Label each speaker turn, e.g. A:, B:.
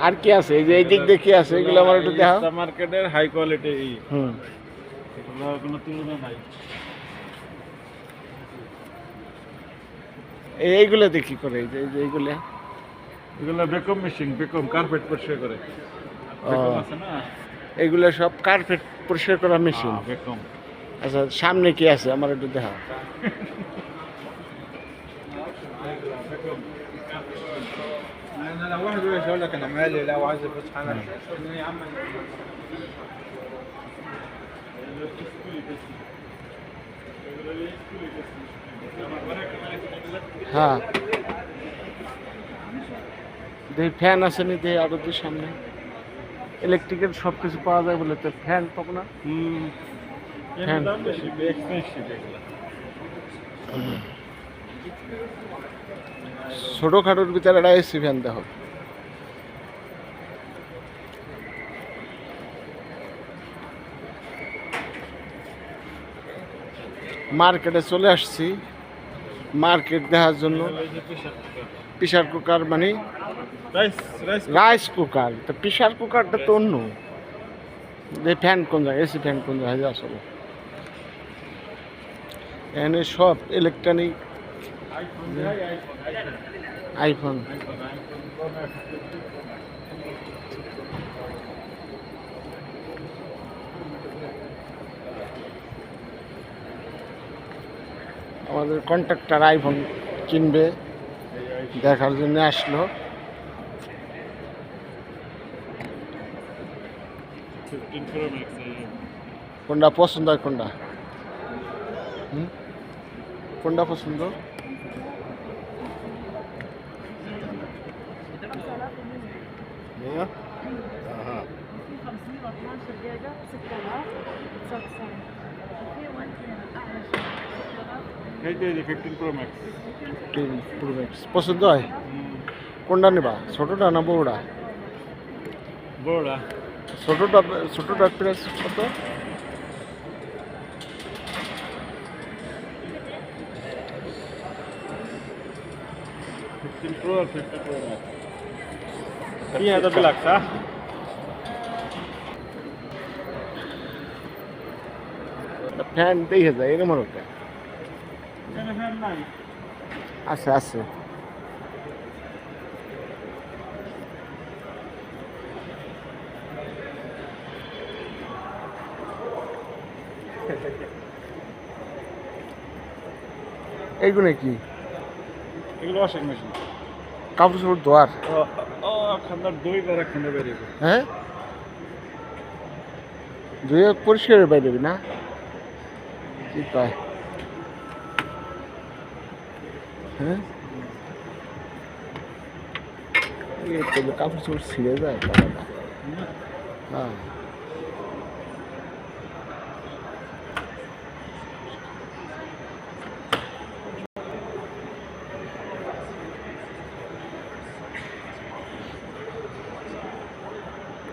A: আর কি আছে এই যে এই দিক দিয়ে কি আছে এগুলো আমার একটু দেখাও।
B: মার্কেটের হাই কোয়ালিটি
A: হুম,
B: এগুলো কোনো তুলনা নাই।
A: এইগুলো দিয়ে কি করে এই যে এইগুলো?
B: এগুলো বেকম মেশিন, বেকম কার্পেট পরিষ্কার করে। বেকম আছে না,
A: এইগুলো সব কার্পেট পরিষ্কার করা মেশিন।
B: বেকম।
A: আচ্ছা, সামনে কি আছে আমার একটু দেখাও।
B: انا واحد يقول اقول لك انا مالي لا وعايز ابص حاجه يا عم.
A: হ্যাঁ, দেখি ফ্যান আছে নি দেখি আরো তো সামনে ইলেকট্রিকের সব কিছু পাওয়া যায় বলে তো ফ্যান পাবো না। ফ্যান
B: দাম বেশি, এক্সপেন্সিভ এগুলো।
A: ছোটোখাটোর ভিতরে একটা এসি ফ্যান দেখো। মার্কেটে চলে আসছি মার্কেট দেখার জন্য। প্রেশার কুকার মানে রাইস কুকার, তো প্রেশার কুকারটা তো অন্য। ফ্যান কোন জায়গায়, এসি ফ্যান কোন জায়গায় আসলে? এখানে সব ইলেকট্রনিক, আইফোন। আমাদের কন্ট্রাক্টর আইফোন কিনবে দেখার জন্য আসলো। কোনটা পছন্দ হয় কোনটা? কোনটা পছন্দ? পছন্দ হয় কোনটা নেবা? ছোটটা না বড়টা?
B: বড়া
A: ছোটটার প্রাইস কত? ফ্যান 2000 এরকম ওটা আছে আছে। এইগুলো কি?
B: এগুলো ওয়াশিং মেশিন।
A: কাপড় চোপড় ধোয়ার?
B: খান্দার দই করে খান্দার বেরিয়ে।
A: হ্যাঁ, ধুয়ে পরিষ্কার বাইরে না? কি কয়? হ্যাঁ, কাপড় চোপড় ছিঁড়ে যায়। হ্যাঁ।